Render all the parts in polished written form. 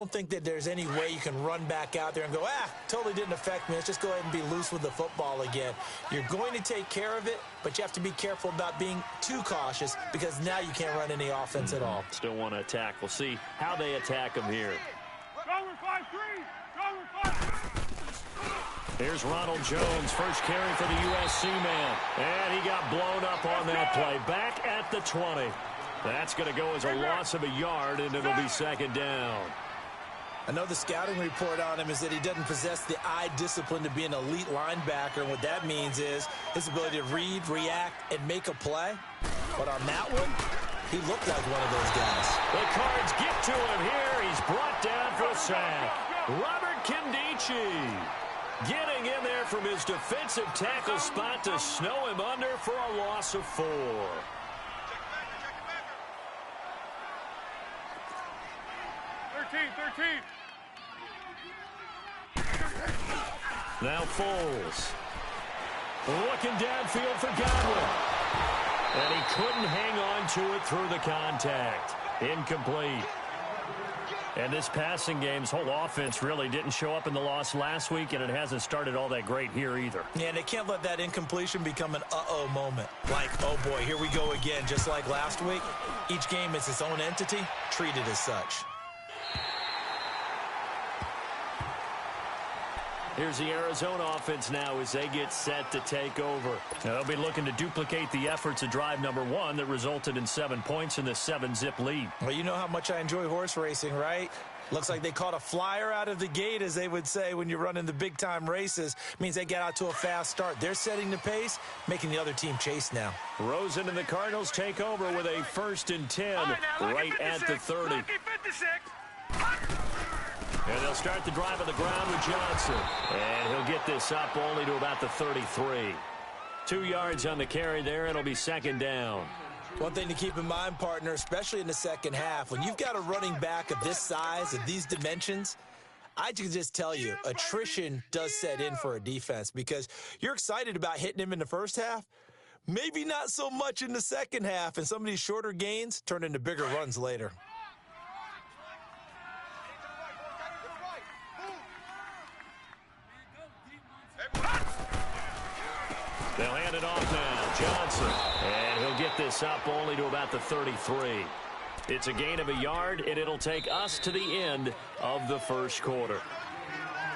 I don't think that there's any way you can run back out there and go, totally didn't affect me. Let's just go ahead and be loose with the football again. You're going to take care of it, but you have to be careful about being too cautious because now you can't run any offense at all. Still want to attack. We'll see how they attack him here. Here's Ronald Jones, first carry for the USC man. And he got blown up on that play. Back at the 20. That's going to go as a loss of a yard, and it'll be second down. I know the scouting report on him is that he doesn't possess the eye discipline to be an elite linebacker. And what that means is his ability to read, react, and make a play. But on that one, he looked like one of those guys. The Cards get to him here. He's brought down for a sack. Robert Kindici getting in there from his defensive tackle spot to snow him under for a loss of 4. Now Foles. Looking downfield for Godwin. And he couldn't hang on to it through the contact. Incomplete. And this passing game's whole offense really didn't show up in the loss last week, and it hasn't started all that great here either. Yeah, and they can't let that incompletion become an uh-oh moment. Like, oh boy, here we go again, just like last week. Each game is its own entity, treated as such. Here's the Arizona offense now as they get set to take over. They'll be looking to duplicate the efforts of drive number 1 that resulted in 7 points in the 7-zip lead. Well, you know how much I enjoy horse racing, right? Looks like they caught a flyer out of the gate, as they would say when you're running the big-time races. Means they get out to a fast start. They're setting the pace, making the other team chase now. Rosen and the Cardinals take over with a 1st and 10 right at the 30. And they'll start the drive on the ground with Johnson. And he'll get this up only to about the 33. 2 yards on the carry there. It'll be second down. One thing to keep in mind, partner, especially in the second half, when you've got a running back of this size, of these dimensions, I can just tell you, attrition does set in for a defense because you're excited about hitting him in the first half. Maybe not so much in the second half, and some of these shorter gains turn into bigger runs later. They'll hand it off now. Johnson. And he'll get this up only to about the 33. It's a gain of a yard, and it'll take us to the end of the first quarter.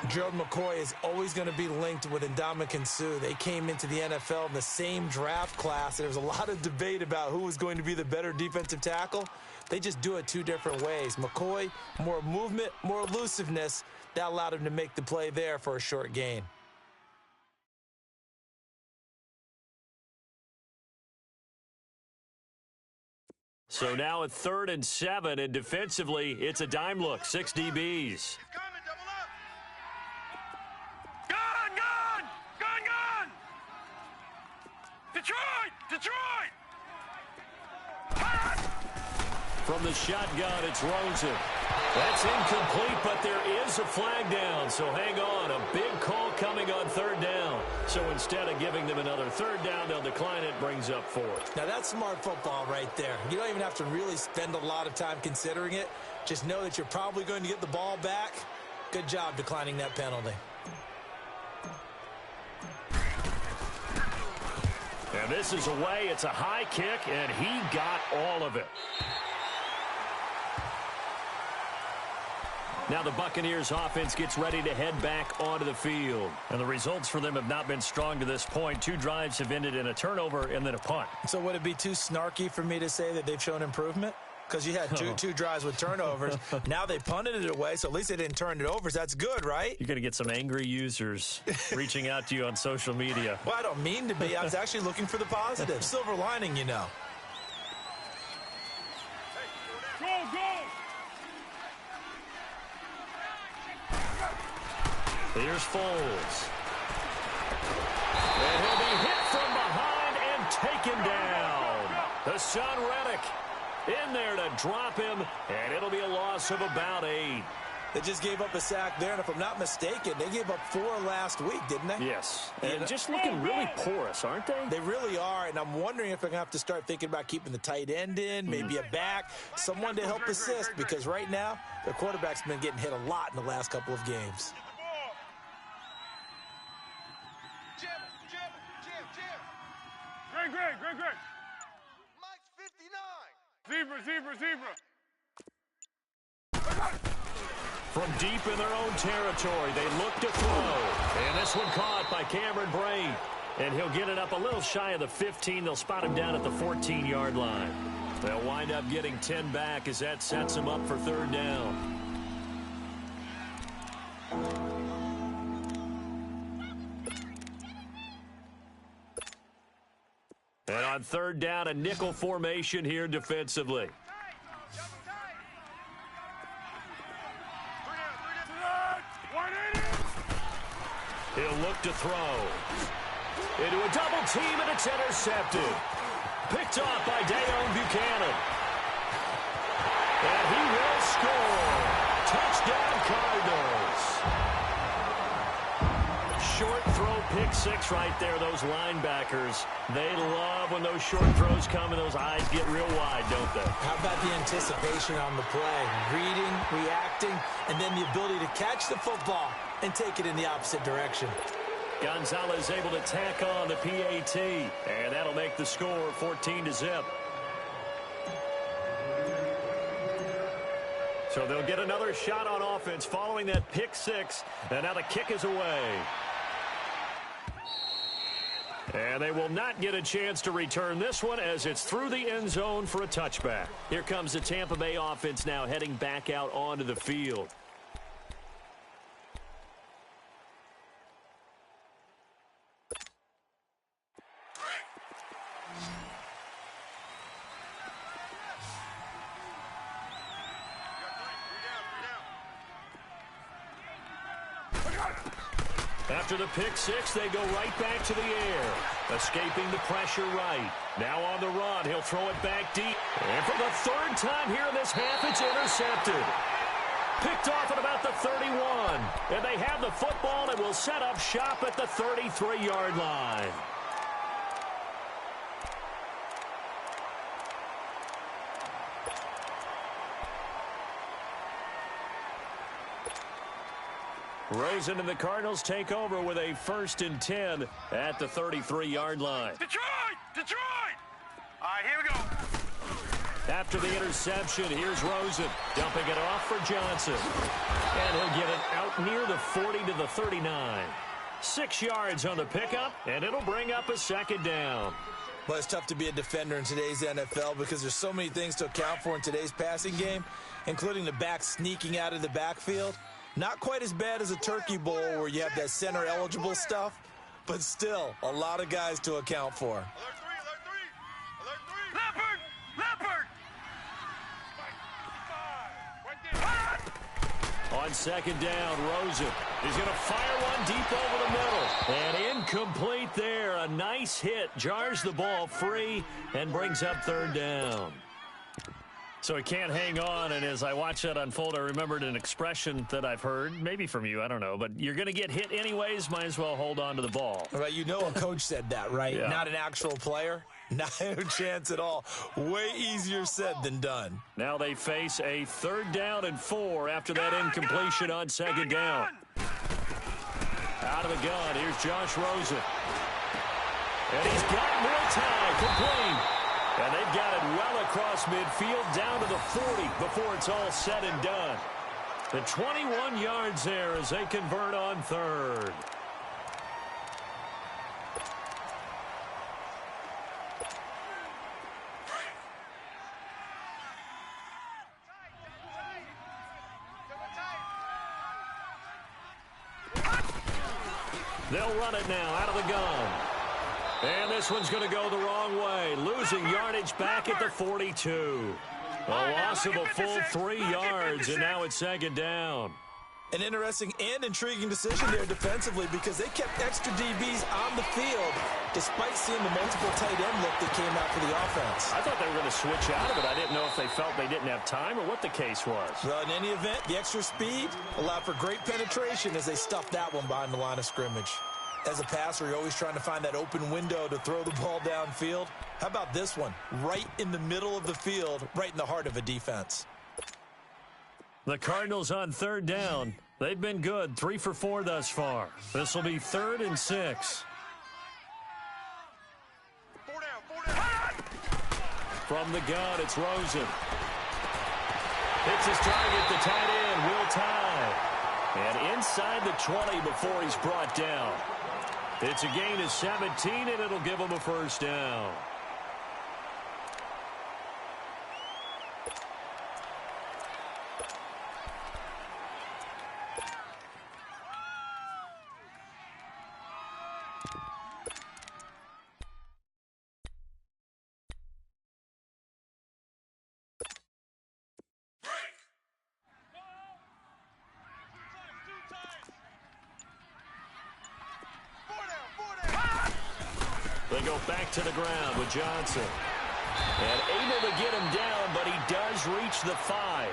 Gerald McCoy is always going to be linked with Ndamukong Suh. They came into the NFL in the same draft class. There was a lot of debate about who was going to be the better defensive tackle. They just do it 2 different ways. McCoy, more movement, more elusiveness. That allowed him to make the play there for a short gain. So now at 3rd and 7, and defensively, it's a dime look. 6 DBs. Gone! Detroit! From the shotgun, it's Rosen. That's incomplete, but there is a flag down, so hang on. A big call coming on 3rd down. So instead of giving them another 3rd down, they'll decline it, brings up 4th. Now that's smart football right there. You don't even have to really spend a lot of time considering it. Just know that you're probably going to get the ball back. Good job declining that penalty. And this is away. It's a high kick, and he got all of it. Now the Buccaneers offense gets ready to head back onto the field. And the results for them have not been strong to this point. 2 drives have ended in a turnover and then a punt. So would it be too snarky for me to say that they've shown improvement? Because you had two drives with turnovers. Now they punted it away, so at least they didn't turn it over. So that's good, right? You're going to get some angry users reaching out to you on social media. Well, I don't mean to be. I was actually looking for the positive. Silver lining, you know. Go! Here's Foles. And he'll be hit from behind and taken down. Hassan Reddick in there to drop him, and it'll be a loss of about 8. They just gave up a sack there, and if I'm not mistaken, they gave up 4 last week, didn't they? Yes, and just looking really porous, aren't they? They really are, and I'm wondering if they're going to have to start thinking about keeping the tight end in, maybe a back, someone to help assist, because right now, their quarterback's been getting hit a lot in the last couple of games. Greg. Mike's 59. Zebra. From deep in their own territory, they look to throw. And this one caught by Cameron Braid. And he'll get it up a little shy of the 15. They'll spot him down at the 14-yard line. They'll wind up getting 10 back as that sets them up for 3rd down. And on 3rd down, a nickel formation here defensively. He'll look to throw. Into a double team, and it's intercepted. Picked off by Dayon Buchanan. And he will score. Touchdown, Cardinals. Short throw, pick 6 right there. Those linebackers, they love when those short throws come and those eyes get real wide, don't they? How about the anticipation on the play? Reading, reacting, and then the ability to catch the football and take it in the opposite direction. Gonzalez able to tack on the PAT, and that'll make the score 14-0. So they'll get another shot on offense following that pick 6, and now the kick is away. And they will not get a chance to return this one as it's through the end zone for a touchback. Here comes the Tampa Bay offense now heading back out onto the field. After the pick 6, they go right back to the air, escaping the pressure right. Now on the run, he'll throw it back deep. And for the 3rd time here in this half, it's intercepted. Picked off at about the 31. And they have the football and will set up shop at the 33-yard line. Rosen and the Cardinals take over with a 1st and 10 at the 33-yard line. Detroit! All right, here we go. After the interception, here's Rosen dumping it off for Johnson. And he'll get it out near the 40 to the 39. 6 yards on the pickup, and it'll bring up a 2nd down. Well, it's tough to be a defender in today's NFL because there's so many things to account for in today's passing game, including the back sneaking out of the backfield. Not quite as bad as a turkey bowl where you have that center-eligible stuff, but still a lot of guys to account for. Alert 3. Leopard! On 2nd down, Rosen is going to fire one deep over the middle. And incomplete there. A nice hit. Jars the ball free and brings up 3rd down. So he can't hang on, and as I watch that unfold, I remembered an expression that I've heard, maybe from you, I don't know, but you're going to get hit anyways, might as well hold on to the ball. Right, you know a coach said that, right? Yeah. Not an actual player. Not a chance at all. Way easier said than done. Now they face a 3rd down and 4 after that incompletion on 2nd down. Out of the gun, here's Josh Rosen. And he's got more time, complete. And they've got it well across midfield down to the 40 before it's all said and done. The 21 yards there as they convert on 3rd. They'll run it now out of the gun. And this one's going to go the wrong way. Losing yardage back at the 42. A loss of a full 3 yards, and now it's 2nd down. An interesting and intriguing decision there defensively because they kept extra DBs on the field despite seeing the multiple tight end look that came out for the offense. I thought they were going to switch out of it. I didn't know if they felt they didn't have time or what the case was. Well, in any event, the extra speed allowed for great penetration as they stuffed that one behind the line of scrimmage. As a passer, you're always trying to find that open window to throw the ball downfield. How about this one? Right in the middle of the field, right in the heart of a defense. The Cardinals on third down. They've been good, 3 for 4 thus far. This will be 3rd and 6. From the gun, it's Rosen. Hits his target, the tight end, Will Tye. And inside the 20 before he's brought down. It's a gain of 17, and it'll give him a first down. They go back to the ground with Johnson. And able to get him down, but he does reach the 5.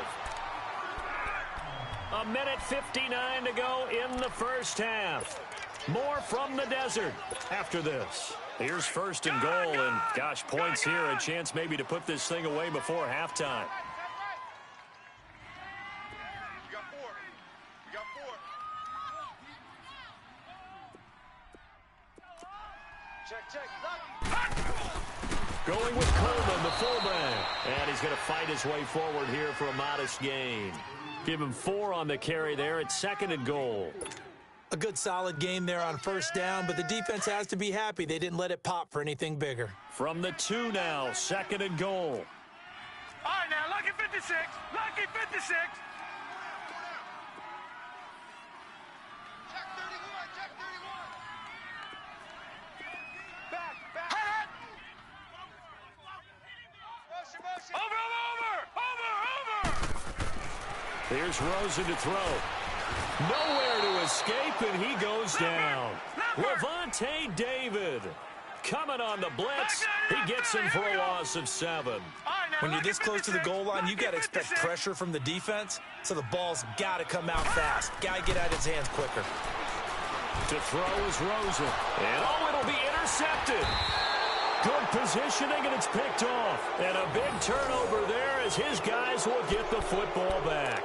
1:59 to go in the first half. More from the desert after this. Here's 1st and goal, and gosh, points here, a chance maybe to put this thing away before halftime. Going with Coleman, the fullback. And he's going to fight his way forward here for a modest gain. Give him 4 on the carry there. It's 2nd and goal. A good solid game there on first down, but the defense has to be happy they didn't let it pop for anything bigger. From the 2 now, 2nd and goal. All right, now, lucky 56. Lucky 56. Check 31. Check 31. Back. Motion. Over. Here's Rosen to throw. Nowhere to escape, and he goes down. Levante David coming on the blitz. He gets him for a loss of 7. When you're this close to the goal line, you got to expect pressure from the defense, so the ball's got to come out fast. Got to get out of his hands quicker. To throw is Rosen. And, it'll be intercepted. Good positioning, and it's picked off. And a big turnover there as his guys will get the football back.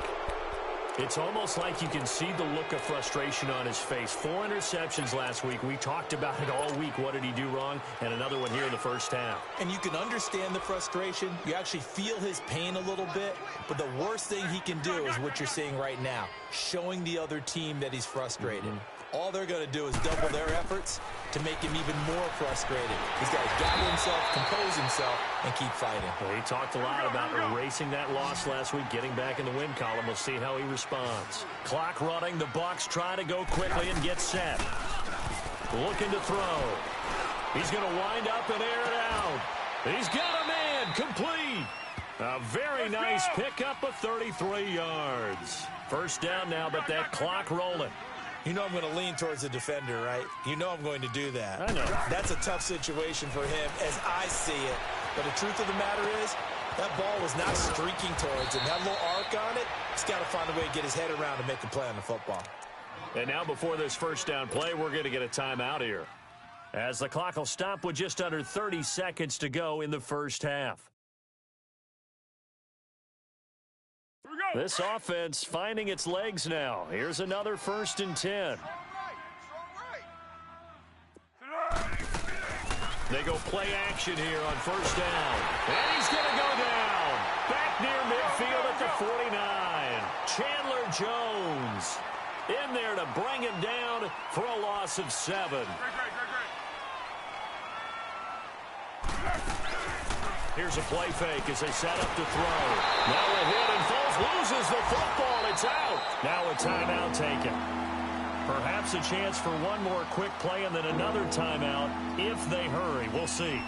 It's almost like you can see the look of frustration on his face. 4 interceptions last week. We talked about it all week. What did he do wrong? And another one here in the first half. And you can understand the frustration. You actually feel his pain a little bit. But the worst thing he can do is what you're seeing right now, showing the other team that he's frustrated. All they're going to do is double their efforts to make him even more frustrated. He's got to gather himself, compose himself, and keep fighting. Well, he talked a lot about erasing that loss last week, getting back in the win column. We'll see how he responds. Clock running. The Bucs try to go quickly and get set. Looking to throw. He's going to wind up and air it out. He's got a man. Complete. A very nice pickup of 33 yards. First down now, but that clock rolling. You know I'm going to lean towards the defender, right? You know I'm going to do that. I know. That's a tough situation for him as I see it. But the truth of the matter is, that ball was not streaking towards him. That little arc on it, he's got to find a way to get his head around and make a play on the football. And now before this first down play, we're going to get a timeout here, as the clock will stop with just under 30 seconds to go in the first half. This offense finding its legs now. Here's another 1st and 10. They go play action here on first down. And he's going to go down. Back near midfield at the 49. Chandler Jones in there to bring him down for a loss of 7. Here's a play fake as they set up to throw. Now a hit and Foles loses the football. It's out. Now a timeout taken. Perhaps a chance for one more quick play and then another timeout if they hurry. We'll see.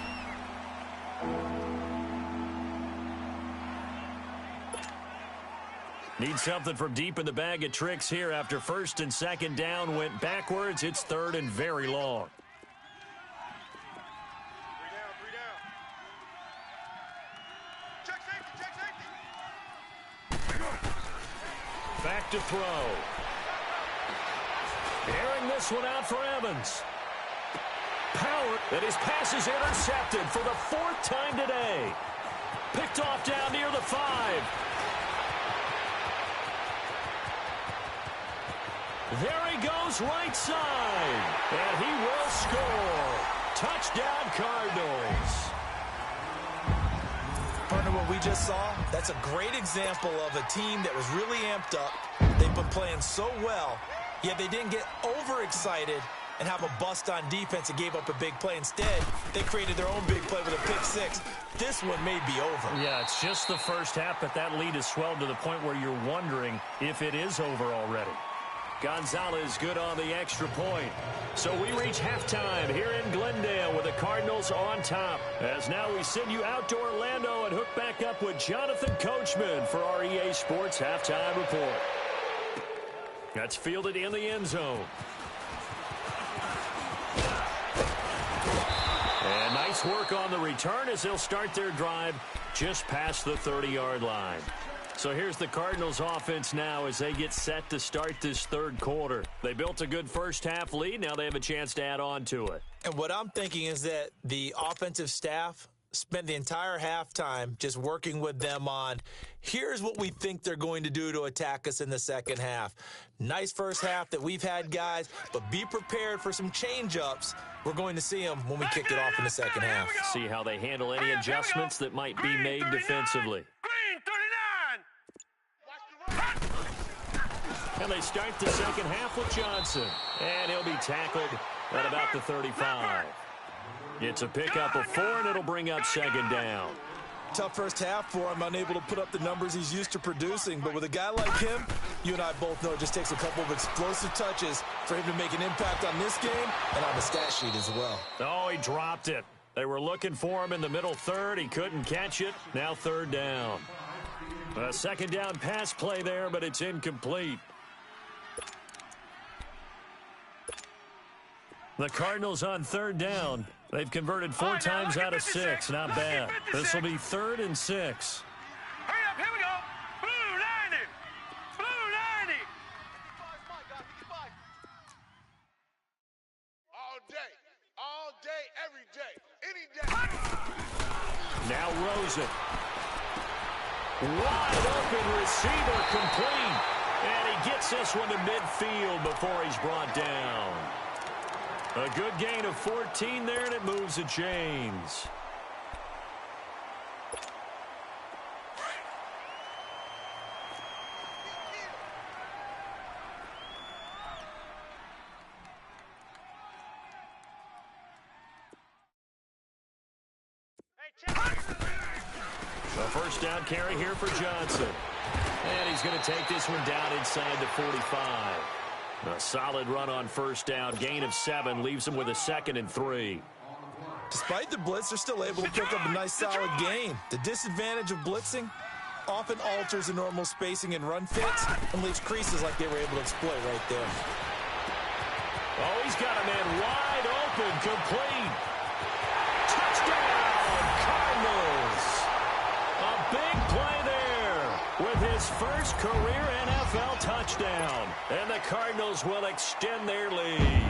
Need something from deep in the bag of tricks here after first and second down went backwards. It's third and very long. Three down. Check safety. Back to throw. Airing this one out for Evans. Power, and his pass is intercepted for the fourth time today. Picked off down near the 5. There he goes right side, and he will score. Touchdown Cardinals. Partner, what we just saw, that's a great example of a team that was really amped up. They've been playing so well, yet they didn't get overexcited and have a bust on defense and gave up a big play. Instead, they created their own big play with a pick 6. This one may be over. Yeah, it's just the first half, but that lead has swelled to the point where you're wondering if it is over already. Gonzalez good on the extra point. So we reach halftime here in Glendale with the Cardinals on top. As now we send you out to Orlando and hook back up with Jonathan Coachman for our EA Sports Halftime Report. That's fielded in the end zone. And nice work on the return as they'll start their drive just past the 30-yard line. So here's the Cardinals offense now as they get set to start this third quarter. They built a good first half lead. Now they have a chance to add on to it. And what I'm thinking is that the offensive staff spent the entire halftime just working with them on, here's what we think they're going to do to attack us in the second half. Nice first half that we've had, guys, but be prepared for some change-ups. We're going to see them when we kick it off in the second half. See how they handle any adjustments that might be made defensively. Green 39. And they start the second half with Johnson. And he'll be tackled at about the 35. It's a pickup of 4, and it'll bring up second down. Tough first half for him, unable to put up the numbers he's used to producing. But with a guy like him, you and I both know it just takes a couple of explosive touches for him to make an impact on this game and on the stat sheet as well. Oh, he dropped it. They were looking for him in the middle third. He couldn't catch it. Now third down. A second down pass play there, but it's incomplete. The Cardinals on third down. They've converted 4 times out of 6. Not bad. This will be 3rd and 6. Hurry up, here we go. Blue 90. Blue 90. All day, every day, any day. Now Rosen. Wide open receiver complete. And he gets this one to midfield before he's brought down. A good gain of 14 there, and it moves the chains. A first down carry here for Johnson. And he's going to take this one down inside the 45. A solid run on first down. Gain of 7 leaves him with a 2nd and 3. Despite the blitz, they're still able to pick up a nice solid gain. The disadvantage of blitzing often alters the normal spacing and run fits and leaves creases like they were able to exploit right there. Oh, he's got a man wide open, complete. Touchdown, Cardinals. A big play there with his first career NFL touchdown. And the Cardinals will extend their lead.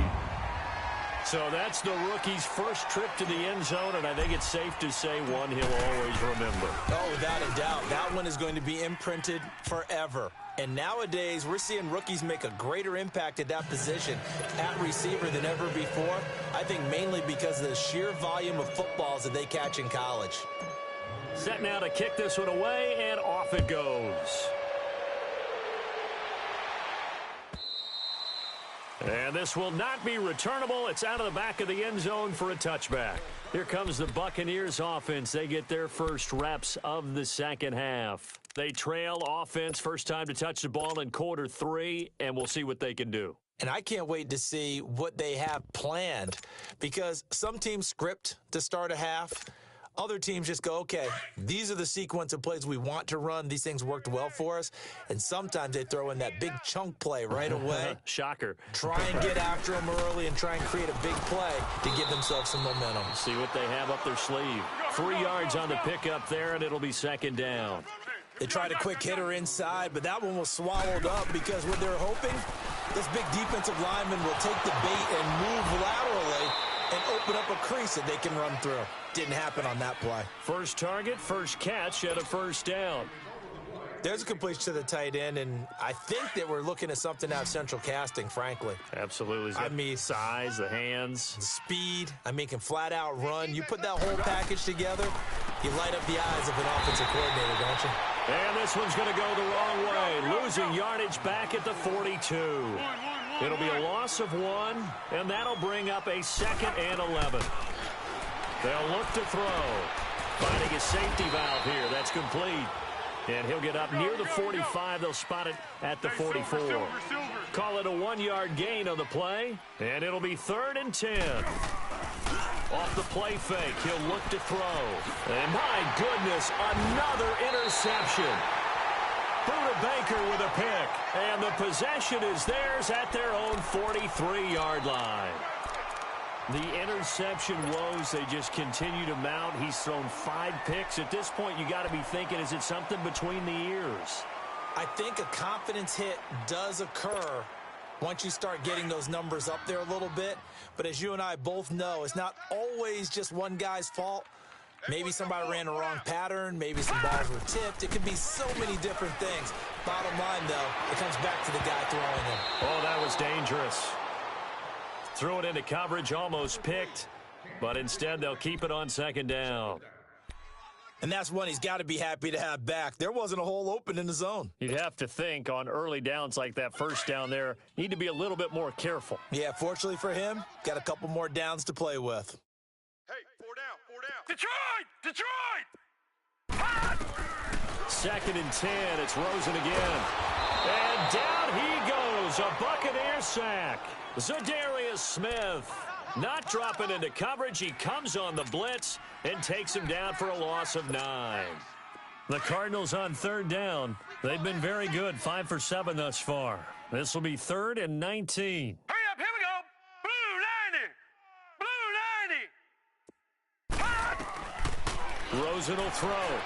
So that's the rookie's first trip to the end zone, and I think it's safe to say one he'll always remember. Oh, without a doubt. That one is going to be imprinted forever. And nowadays, we're seeing rookies make a greater impact at that position at receiver than ever before. I think mainly because of the sheer volume of footballs that they catch in college. Set now to kick this one away, and off it goes. And this will not be returnable. It's out of the back of the end zone for a touchback. Here comes the Buccaneers offense. They get their first reps of the second half. They trail offense, first time to touch the ball in quarter 3, and we'll see what they can do. And I can't wait to see what they have planned, because some teams script to start a half. Other teams just go, okay, these are the sequence of plays we want to run. These things worked well for us. And sometimes they throw in that big chunk play right away. Shocker. Try and get after them early and try and create a big play to give themselves some momentum. See what they have up their sleeve. 3 yards on the pickup there, and it'll be second down. They tried a quick hitter inside, but that one was swallowed up because what they're hoping, this big defensive lineman will take the bait and move laterally and open up a crease that they can run through. Didn't happen on that play. First target, first catch, and a first down. There's a completion to the tight end, and I think that we're looking at something out of Central Casting, frankly. Absolutely. I mean, size, the hands. the speed. I mean, can flat out run. You put that whole package together, you light up the eyes of an offensive coordinator, don't you? And this one's going to go the wrong way. Losing yardage back at the 42. It'll be a loss of 1, and that'll bring up a 2nd and 11. They'll look to throw. Finding a safety valve here. That's complete. And he'll get up near the 45. They'll spot it at the 44. Call it a 1-yard gain on the play. And it'll be 3rd and 10. Off the play fake, he'll look to throw. And my goodness, another interception. Buda Baker with a pick. And the possession is theirs at their own 43-yard line. The interception woes, they just continue to mount. He's thrown 5 picks. At this point, you got to be thinking, is it something between the ears? I think a confidence hit does occur once you start getting those numbers up there a little bit. But as you and I both know, it's not always just one guy's fault. Maybe somebody ran the wrong pattern. Maybe some balls were tipped. It could be so many different things. Bottom line, though, it comes back to the guy throwing it. Oh, that was dangerous. Threw it into coverage, almost picked. But instead, they'll keep it on 2nd down. And that's one he's got to be happy to have back. There wasn't a hole open in the zone. You'd have to think on early downs like that first down there, need to be a little bit more careful. Yeah, fortunately for him, got a couple more downs to play with. Hey, 4 down, 4 down. Detroit! Detroit! 2nd and 10. It's Rosen again. And down he goes. A Buccaneer sack. Zadarius Smith not dropping into coverage. He comes on the blitz and takes him down for a loss of 9. The Cardinals on 3rd down. They've been very good. 5 for 7 thus far. This will be 3rd and 19. Hurry up, here we go! Blue 90! Blue 90! Hot! Rosen will throw.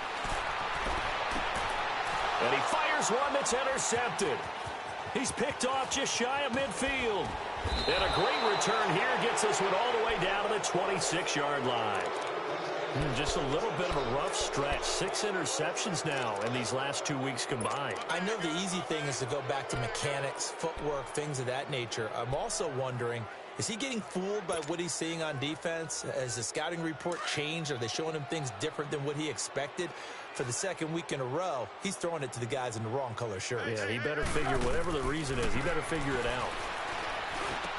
And he fires one that's intercepted. He's picked off just shy of midfield. And a great return here gets this one all the way down to the 26-yard line. Just a little bit of a rough stretch. 6 interceptions now in these last 2 weeks combined. I know the easy thing is to go back to mechanics, footwork, things of that nature. I'm also wondering, is he getting fooled by what he's seeing on defense? Has the scouting report changed? Are they showing him things different than what he expected? For the 2nd week in a row, he's throwing it to the guys in the wrong color shirts. Yeah, he better figure, whatever the reason is, he better figure it out.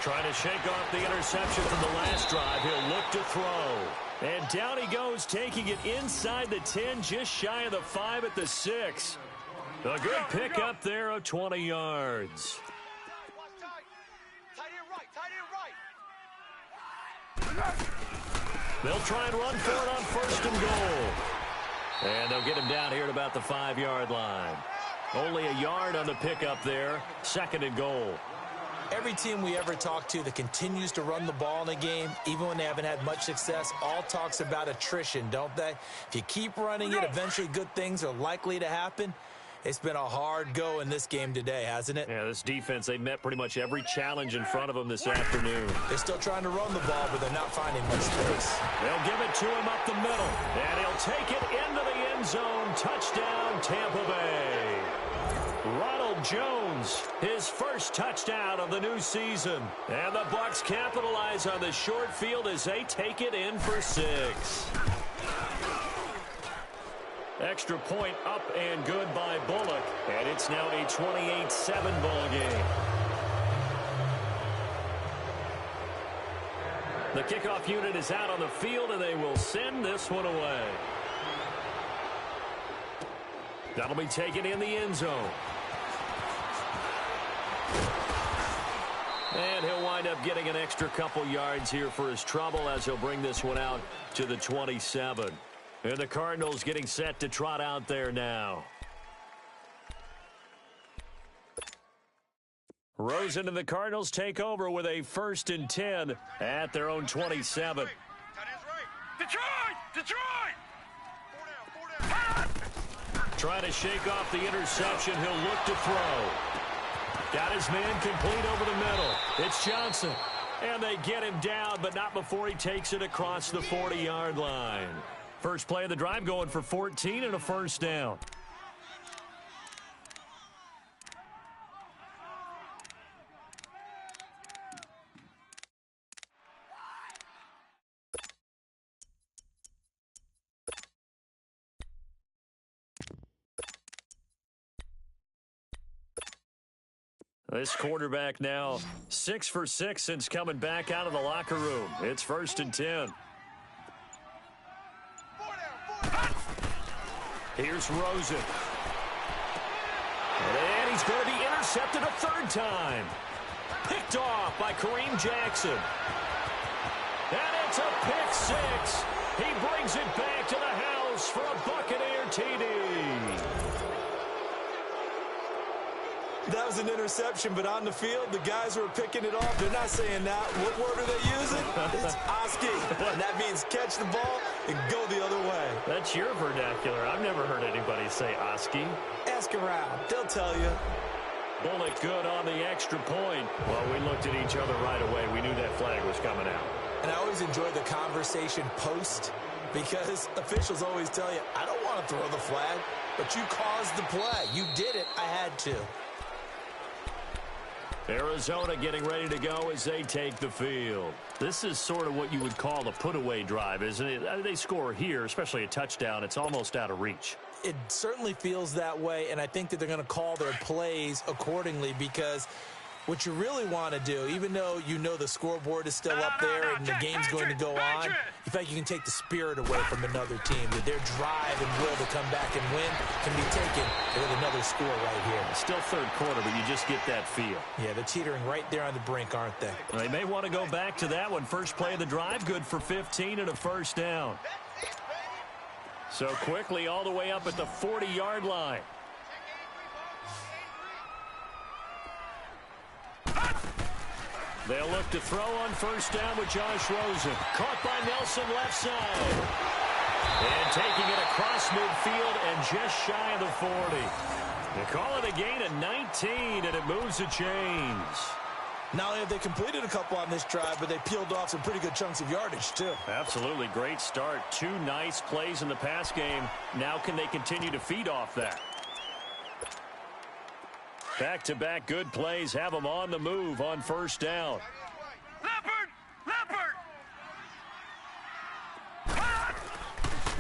Trying to shake off the interception from the last drive. He'll look to throw. And down he goes, taking it inside the 10, just shy of the 5 at the 6. A good pick up there of 20 yards. They'll try and run for it on 1st and goal. And they'll get him down here at about the 5-yard line. Only a yard on the pickup there. 2nd and goal. Every team we ever talk to that continues to run the ball in a game, even when they haven't had much success, all talks about attrition, don't they? If you keep running it, eventually good things are likely to happen. It's been a hard go in this game today, hasn't it? Yeah, this defense, they met pretty much every challenge in front of them this afternoon. They're still trying to run the ball, but they're not finding much space. They'll give it to him up the middle, and he'll take it into the end zone. Touchdown, Tampa Bay. Ronald Jones, his first touchdown of the new season. And the Bucs capitalize on the short field as they take it in for 6. Extra point up and good by Bullock. And it's now a 28-7 ball game. The kickoff unit is out on the field, and they will send this one away. That'll be taken in the end zone. And he'll wind up getting an extra couple yards here for his trouble as he'll bring this one out to the 27. And the Cardinals getting set to trot out there now. Rosen and the Cardinals take over with a 1st and 10 at their own 27. Detroit! Detroit! Trying to shake off the interception. He'll look to throw. Got his man complete over the middle. It's Johnson. And they get him down, but not before he takes it across the 40-yard line. First play of the drive going for 14 and a 1st down. This quarterback now 6 for 6 since coming back out of the locker room. It's 1st and 10. Here's Rosen. And he's going to be intercepted a 3rd time. Picked off by Kareem Jackson. And it's a pick 6. He brings it back to the house for a Buccaneer TD. That was an interception, but on the field, the guys who are picking it off, they're not saying that. What word are they using? It's Oski. And that means catch the ball and go the other way. That's your vernacular. I've never heard anybody say Oski. Ask around. They'll tell you. Bullet good on the extra point. Well, we looked at each other right away. We knew that flag was coming out. And I always enjoy the conversation post because officials always tell you, I don't want to throw the flag, but you caused the play. You did it. I had to. Arizona getting ready to go as they take the field. This is sort of what you would call a put-away drive, isn't it? They score here, especially a touchdown. It's almost out of reach. It certainly feels that way, and I think that they're going to call their plays accordingly because what you really want to do, even though you know the scoreboard is still up there and the game's going to go on, in fact, you can take the spirit away from another team. That their drive and will to come back and win can be taken with another score right here. It's still 3rd quarter, but you just get that feel. Yeah, they're teetering right there on the brink, aren't they? They may want to go back to that one. First play of the drive, good for 15 and a 1st down. So quickly all the way up at the 40-yard line. They'll look to throw on 1st down with Josh Rosen. Caught by Nelson left side. And taking it across midfield and just shy of the 40. They call it a gain of 19, and it moves the chains. Not only have they completed a couple on this drive, but they peeled off some pretty good chunks of yardage, too. Absolutely. Great start. 2 nice plays in the pass game. Now can they continue to feed off that? Back-to-back good plays have them on the move on 1st down. Leopard!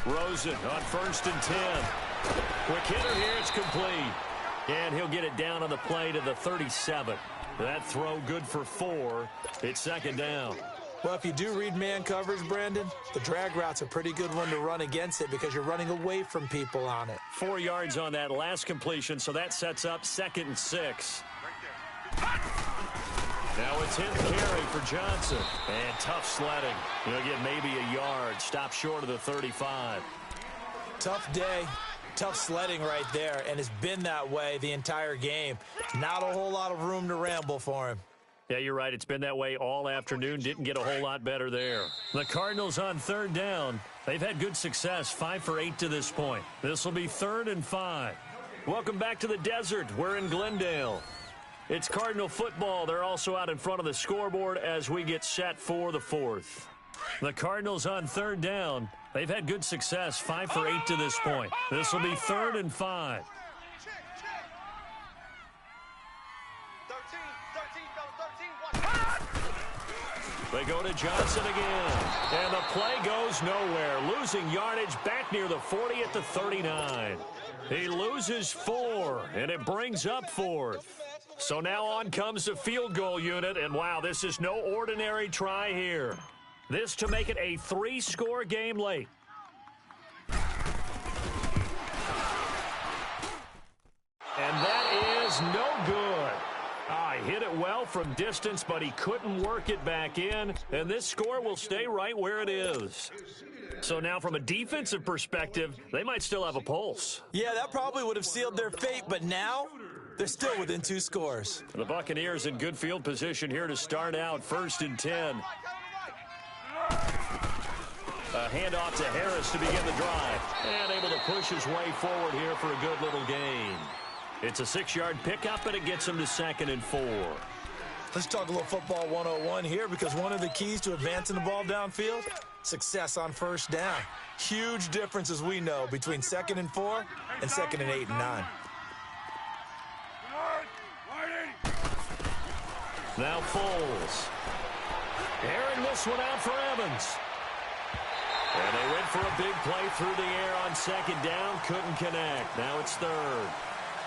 Rosen on 1st and 10. Quick hitter here. It's complete. And he'll get it down on the play to the 37. That throw good for 4. It's 2nd down. Well, if you do read man coverage, Brandon, the drag route's a pretty good one to run against it because you're running away from people on it. 4 yards on that last completion, so that sets up 2nd and 6. Now a 10th carry for Johnson. And tough sledding. He'll get maybe a yard. Stop short of the 35. Tough day. Tough sledding right there, and it's been that way the entire game. Not a whole lot of room to ramble for him. Yeah, you're right. It's been that way all afternoon. Didn't get a whole lot better there. The Cardinals on 3rd down. They've had good success, 5 for 8 to this point. This will be 3rd and 5. Welcome back to the desert. We're in Glendale. It's Cardinal football. They're also out in front of the scoreboard as we get set for the 4th. The Cardinals on 3rd down. They've had good success, 5 for 8 to this point. This will be 3rd and 5. They go to Johnson again. And the play goes nowhere. Losing yardage back near the 40 at the 39. He loses 4, and it brings up 4th. So now on comes the field goal unit, and wow, this is no ordinary try here. This to make it a 3-score game late. And that is no good. He hit it well from distance, but he couldn't work it back in, and this score will stay right where it is. So now from a defensive perspective, they might still have a pulse. Yeah, that probably would have sealed their fate, but now they're still within 2 scores. The Buccaneers in good field position here to start out 1st and 10. A handoff to Harris to begin the drive. And able to push his way forward here for a good little gain. It's a 6-yard pickup, and it gets him to 2nd and 4. Let's talk a little football 101 here, because one of the keys to advancing the ball downfield, success on 1st down. Huge difference, as we know, between 2nd and 4 and 2nd and 8 and 9. Now Foles. Airing this one out for Evans. And they went for a big play through the air on 2nd down. Couldn't connect. Now it's 3rd.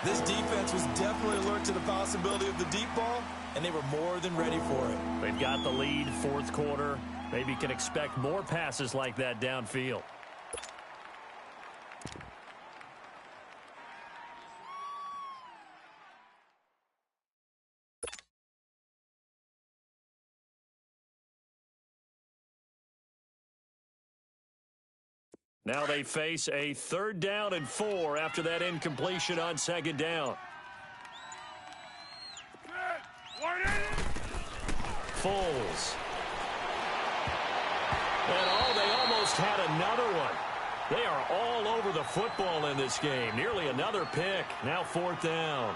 This defense was definitely alert to the possibility of the deep ball, and they were more than ready for it. They've got the lead, 4th quarter. Maybe can expect more passes like that downfield. Now they face a 3rd down and 4 after that incompletion on 2nd down. Foles. And they almost had another one. They are all over the football in this game. Nearly another pick. Now 4th down.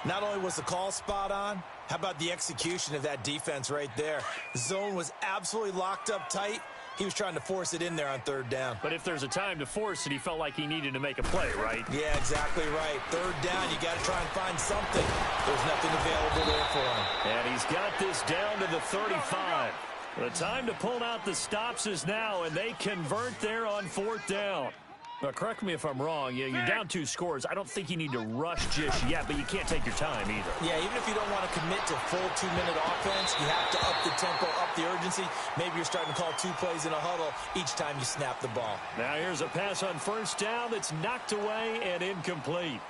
Not only was the call spot on, how about the execution of that defense right there? The zone was absolutely locked up tight. He was trying to force it in there on 3rd down. But if there's a time to force it, he felt like he needed to make a play, right? Yeah, exactly right. 3rd down, you got to try and find something. There's nothing available there for him. And he's got this down to the 35. The time to pull out the stops is now, and they convert there on 4th down. Now, correct me if I'm wrong. You're down 2 scores. I don't think you need to rush just yet, but you can't take your time either. Yeah, even if you don't want to commit to full 2-minute offense, you have to up the tempo, up the urgency. Maybe you're starting to call 2 plays in a huddle each time you snap the ball. Now here's a pass on 1st down that's knocked away and incomplete.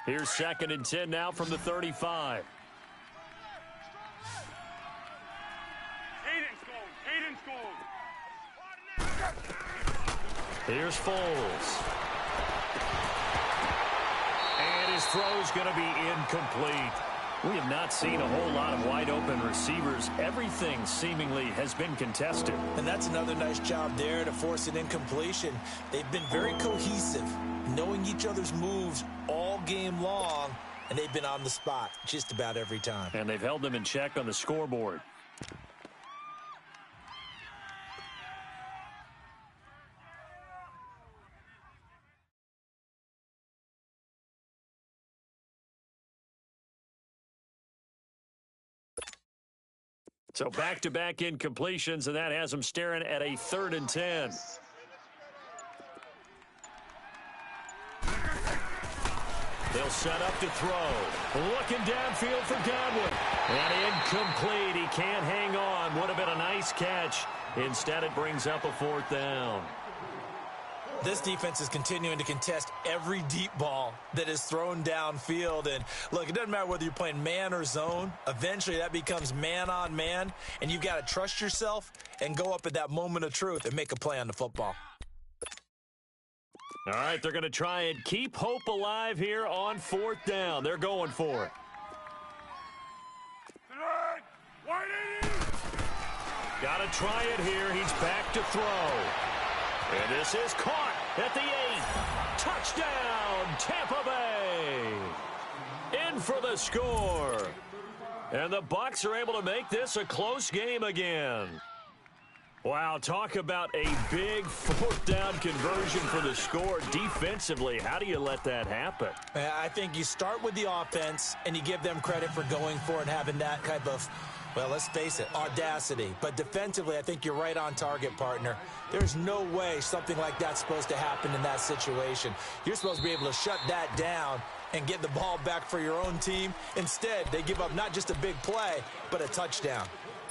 Here's 2nd and 10 now from the 35. Here's Foles. And his throw's going to be incomplete. We have not seen a whole lot of wide open receivers. Everything seemingly has been contested. And that's another nice job there to force an incompletion. They've been very cohesive, knowing each other's moves all game long, and they've been on the spot just about every time. And they've held them in check on the scoreboard. So back-to-back incompletions, and that has them staring at a 3rd and 10. They'll set up to throw. Looking downfield for Godwin. And incomplete. He can't hang on. Would have been a nice catch. Instead, it brings up a 4th down. This defense is continuing to contest every deep ball that is thrown downfield. And, look, it doesn't matter whether you're playing man or zone. Eventually, that becomes man-on-man, and you've got to trust yourself and go up at that moment of truth and make a play on the football. All right, they're going to try and keep hope alive here on 4th down. They're going for it. Got to try it here. He's back to throw. And this is caught at the 8. Touchdown, Tampa Bay. In for the score. And the Bucs are able to make this a close game again. Wow, talk about a big 4th down conversion for the score. Defensively, how do you let that happen? I think you start with the offense, and you give them credit for going for it and having that type of, well, let's face it, audacity. But defensively, I think you're right on target, partner. There's no way something like that's supposed to happen in that situation. You're supposed to be able to shut that down and get the ball back for your own team. Instead, they give up not just a big play, but a touchdown.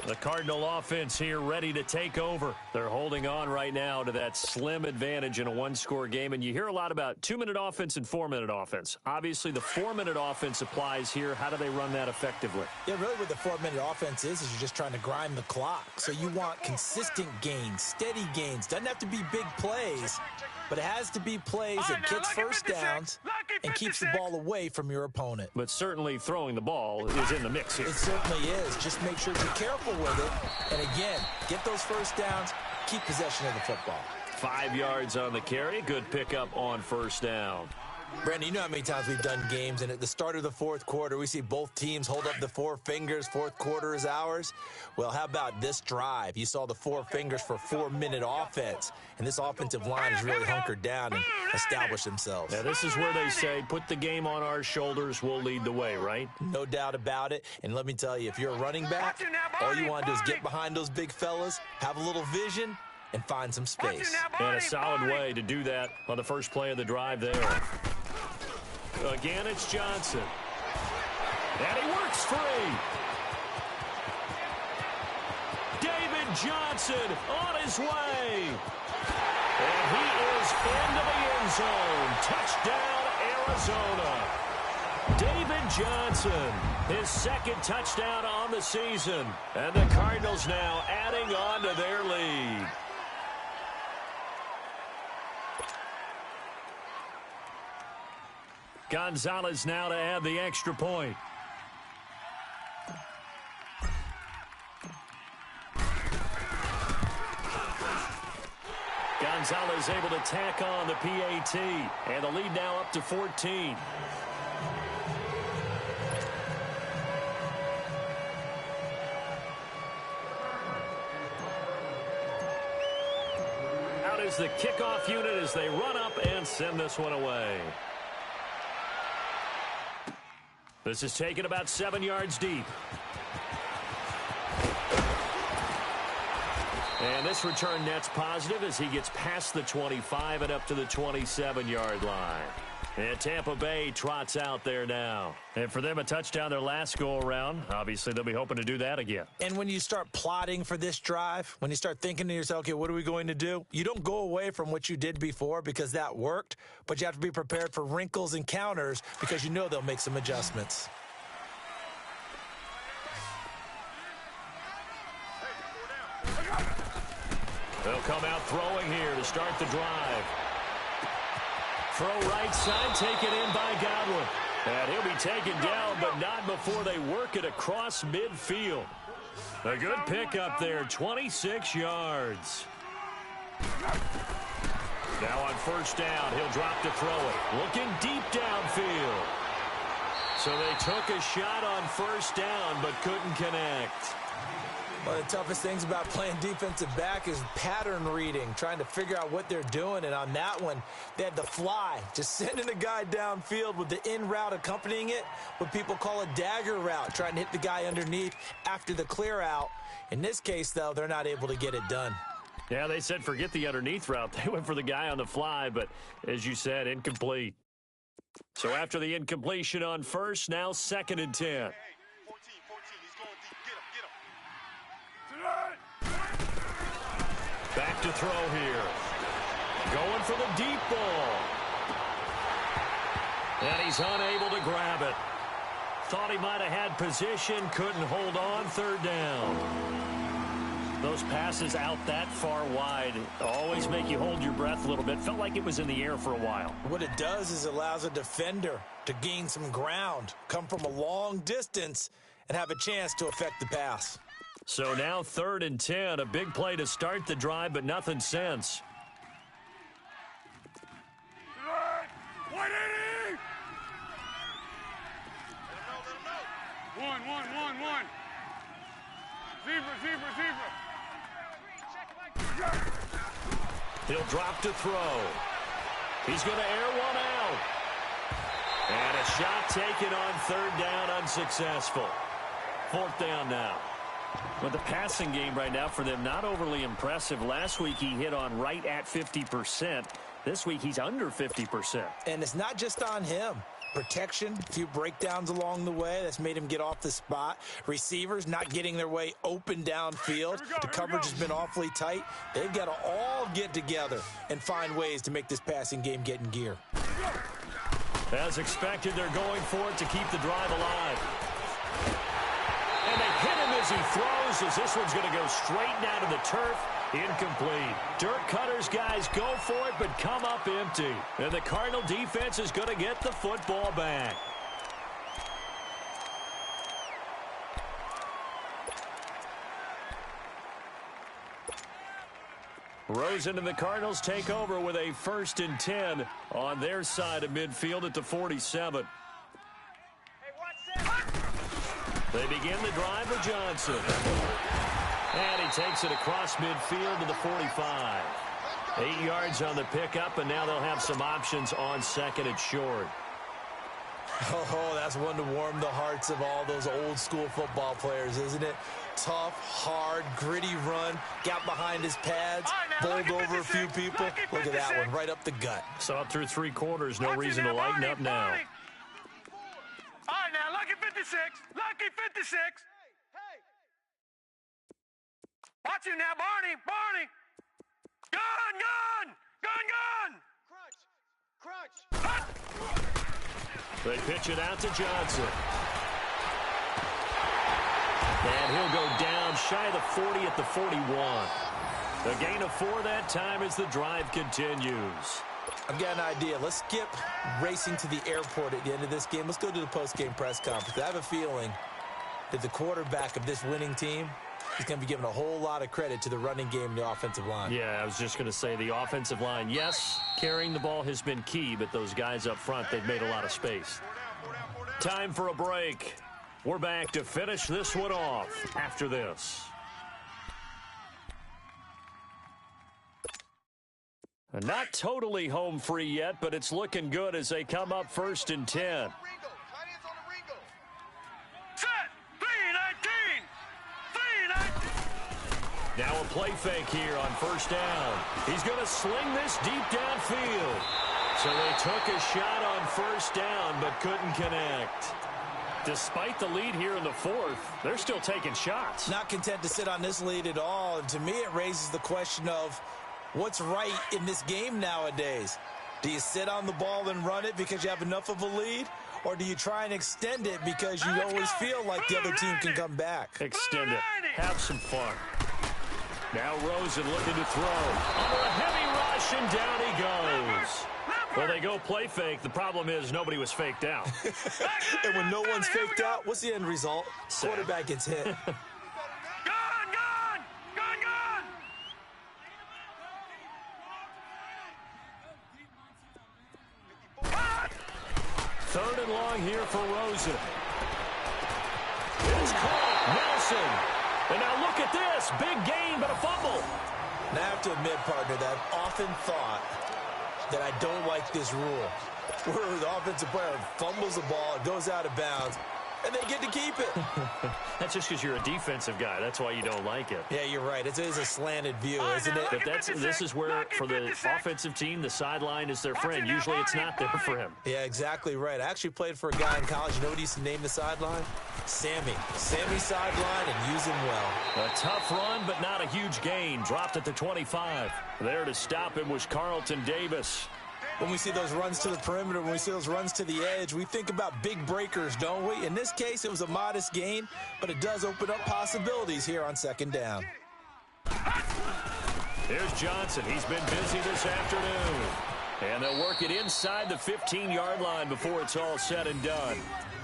The Cardinal offense here ready to take over. They're holding on right now to that slim advantage in a one-score game. And you hear a lot about 2-minute offense and 4-minute offense. Obviously, the 4-minute offense applies here. How do they run that effectively? Yeah, really what the 4-minute offense is you're just trying to grind the clock. So you want consistent gains, steady gains. Doesn't have to be big plays, but it has to be plays that gets first downs and keeps the ball away from your opponent. But certainly throwing the ball is in the mix here. It certainly is. Just make sure you're careful with it. And again, get those first downs, keep possession of the football. 5 yards on the carry. Good pickup on first down. Brandon, you know how many times we've done games, and at the start of the fourth quarter, we see both teams hold up the four fingers, fourth quarter is ours. Well, how about this drive? You saw the four fingers for 4-minute offense, and this offensive line has really hunkered down and established themselves. Now, this is where they say, put the game on our shoulders, we'll lead the way, right? No doubt about it, and let me tell you, if you're a running back, all you want to do is get behind those big fellas, have a little vision, and find some space. And a solid way to do that on the first play of the drive there. Again, it's Johnson. And he works free. David Johnson on his way. And he is into the end zone. Touchdown, Arizona. David Johnson, his second touchdown on the season. And the Cardinals now adding on to their lead. Gonzalez now to add the extra point. Gonzalez able to tack on the PAT. And the lead now up to 14. Out is the kickoff unit as they run up and send this one away. This is taken about 7 yards deep. And this return net's positive as he gets past the 25 and up to the 27-yard line. And Tampa Bay trots out there now. And for them, a touchdown their last go-around. Obviously, they'll be hoping to do that again. And when you start plotting for this drive, when you start thinking to yourself, okay, what are we going to do? You don't go away from what you did before because that worked, but you have to be prepared for wrinkles and counters because you know they'll make some adjustments. They'll come out throwing here to start the drive. Throw right side, taken in by Godwin. And he'll be taken down, but not before they work it across midfield. A good pickup there, 26 yards. Now on first down, he'll drop to throw it. Looking deep downfield. So they took a shot on first down, but couldn't connect. One of the toughest things about playing defensive back is pattern reading, trying to figure out what they're doing. And on that one, they had the fly, just sending a guy downfield with the in route accompanying it, what people call a dagger route, trying to hit the guy underneath after the clear out. In this case, though, they're not able to get it done. Yeah, they said forget the underneath route. They went for the guy on the fly, but as you said, incomplete. So after the incompletion on first, now 2nd and 10. Back to throw here. Going for the deep ball. And he's unable to grab it. Thought he might have had position, couldn't hold on, 3rd down. Those passes out that far wide always make you hold your breath a little bit. Felt like it was in the air for a while. What it does is it allows a defender to gain some ground, come from a long distance, and have a chance to affect the pass. So now 3rd and 10, a big play to start the drive, but nothing since. One. Zebra. He'll drop to throw. He's going to air one out. And a shot taken on 3rd down, unsuccessful. 4th down now. But the passing game right now for them, not overly impressive. Last week he hit on right at 50%. This week he's under 50%. And it's not just on him. protection, a few breakdowns along the way. That's made him get off the spot. Receivers not getting their way open downfield. The coverage has been awfully tight. They've got to all get together and find ways to make this passing game get in gear. As expected, they're going for it to keep the drive alive. And they hit him as he throws, as this one's going to go straight down to the turf. Incomplete. Dirk Cutter's guys go for it, but come up empty. And the Cardinal defense is going to get the football back. Rosen and the Cardinals take over with a 1st and 10 on their side of midfield at the 47. They begin the drive with Johnson. And he takes it across midfield to the 45. 8 yards on the pickup, and now they'll have some options on 2nd and short. Oh, that's one to warm the hearts of all those old school football players, isn't it? Tough, hard, gritty run, got behind his pads, bowled over a few people. Look at that one, right up the gut. Saw it through 3 quarters, no reason to lighten up now. All right, now, lucky 56. Lucky 56. Watch him now, Barney. Barney. Gun, gun. Gun, gun. Crunch. They pitch it out to Johnson. And he'll go down shy of the 40 at the 41. A gain of 4 that time as the drive continues. I've got an idea. Let's skip racing to the airport at the end of this game. Let's go to the post-game press conference. I have a feeling that the quarterback of this winning team is going to be giving a whole lot of credit to the running game and the offensive line. Yeah, I was just going to say the offensive line, yes, carrying the ball has been key, but those guys up front, they've made a lot of space. Time for a break. We're back to finish this one off after this. Not totally home free yet, but it's looking good as they come up 1st and 10. Set. 3-19. 3-19. Now a play fake here on 1st down. He's going to sling this deep downfield. So they took a shot on 1st down, but couldn't connect. Despite the lead here in the 4th, they're still taking shots. Not content to sit on this lead at all. And to me, it raises the question of what's right in this game nowadays. Do you sit on the ball and run it because you have enough of a lead? Or do you try and extend it because you always feel like the other team can come back? Extend it. Have some fun. Now Rosen looking to throw. Under a heavy rush, and down he goes. Well, they go play fake. The problem is nobody was faked out. And when no one's faked out, what's the end result? Quarterback gets hit. Gun, gun. Gun, gun. 3rd and long here for Rosen. It's caught. Nelson. And now look at this. Big gain, but a fumble. And I have to admit, partner, that I've often thought that I don't like this rule, where the offensive player fumbles the ball, it goes out of bounds, and they get to keep it. That's just because you're a defensive guy. That's why you don't like it. Yeah, you're right. It is a slanted view, isn't it? But this is where, for the offensive team, the sideline is their friend. Usually it's not there for him. Yeah, exactly right. I actually played for a guy in college. You know what he used to name the sideline? Sammy. Sammy sideline, and use him well. A tough run, but not a huge gain. Dropped at the 25. There to stop him was Carlton Davis. When we see those runs to the perimeter, when we see those runs to the edge, we think about big breakers, don't we? In this case, it was a modest gain, but it does open up possibilities here on 2nd down. Here's Johnson. He's been busy this afternoon. And they'll work it inside the 15-yard line before it's all said and done.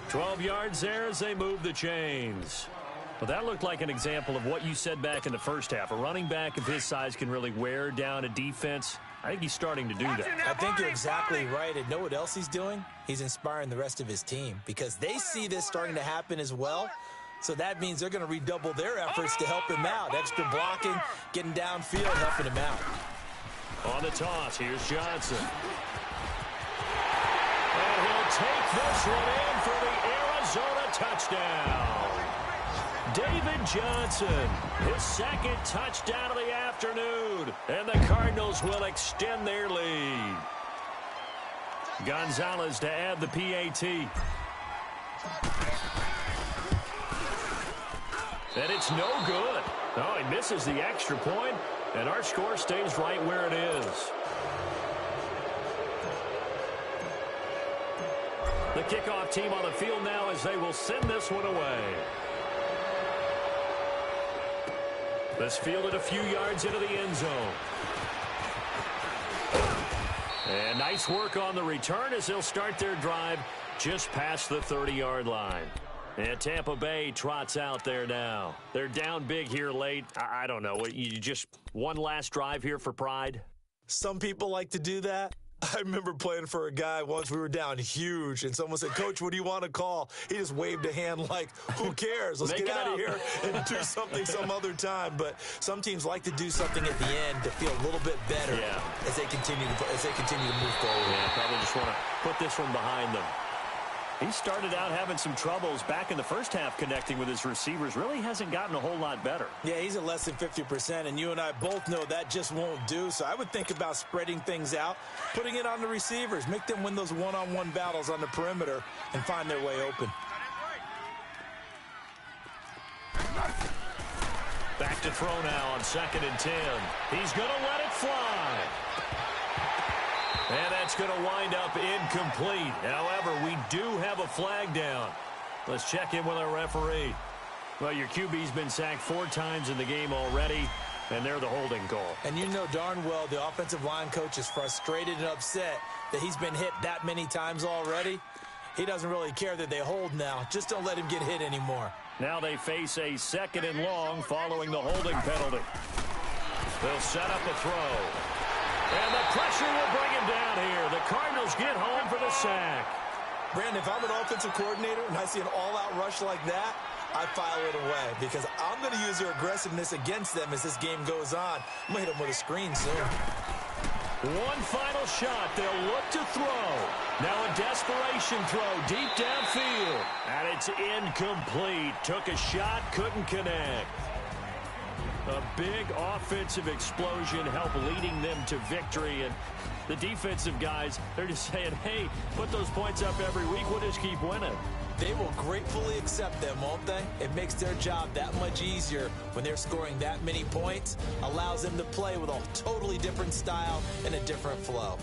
12 yards there as they move the chains. Well, that looked like an example of what you said back in the first half. A running back of his size can really wear down a defense. I think he's starting to do that. I think you're exactly right. And know what else he's doing? He's inspiring the rest of his team because they see this starting to happen as well. So that means they're going to redouble their efforts to help him out. Extra blocking, getting downfield, helping him out. On the toss, here's Johnson. And he'll take this one in for the Arizona touchdown. David Johnson, his 2nd touchdown of the afternoon, and the Cardinals will extend their lead. Gonzalez to add the PAT. And it's no good. Oh, he misses the extra point, and our score stays right where it is. The kickoff team on the field now as they will send this one away. This fielded a few yards into the end zone. And nice work on the return as they'll start their drive just past the 30-yard line. And Tampa Bay trots out there now. They're down big here late. I don't know. You just one last drive here for pride? Some people like to do that. I remember playing for a guy once. We were down huge, and someone said, "Coach, what do you want to call?" He just waved a hand like, who cares? Let's get out of here and do something some other time. But some teams like to do something at the end to feel a little bit better as they continue to move forward. Yeah, probably just want to put this one behind them. He started out having some troubles back in the first half connecting with his receivers. Really hasn't gotten a whole lot better. Yeah, he's at less than 50%, and you and I both know that just won't do. So I would think about spreading things out, putting it on the receivers, make them win those one-on-one battles on the perimeter and find their way open. Back to throw now on 2nd and 10. He's going to let it fly. And that's going to wind up incomplete. However, we do have a flag down. Let's check in with our referee. Well, your QB's been sacked 4 times in the game already, and they're the holding call. And you know darn well the offensive line coach is frustrated and upset that he's been hit that many times already. He doesn't really care that they hold now. Just don't let him get hit anymore. Now they face a 2nd and long following the holding penalty. They'll set up a throw. And the pressure will bring him down here. The Cardinals get home for the sack. Brandon, if I'm an offensive coordinator and I see an all-out rush like that, I file it away because I'm going to use their aggressiveness against them as this game goes on. I'm going to hit them with a screen soon. One final shot. They'll look to throw. Now a desperation throw deep downfield. And it's incomplete. Took a shot, couldn't connect. A big offensive explosion helped leading them to victory. And the defensive guys, they're just saying, hey, put those points up every week. We'll just keep winning. They will gratefully accept them, won't they? It makes their job that much easier when they're scoring that many points. Allows them to play with a totally different style and a different flow.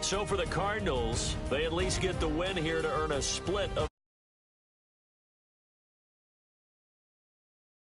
So for the Cardinals, they at least get the win here to earn a split of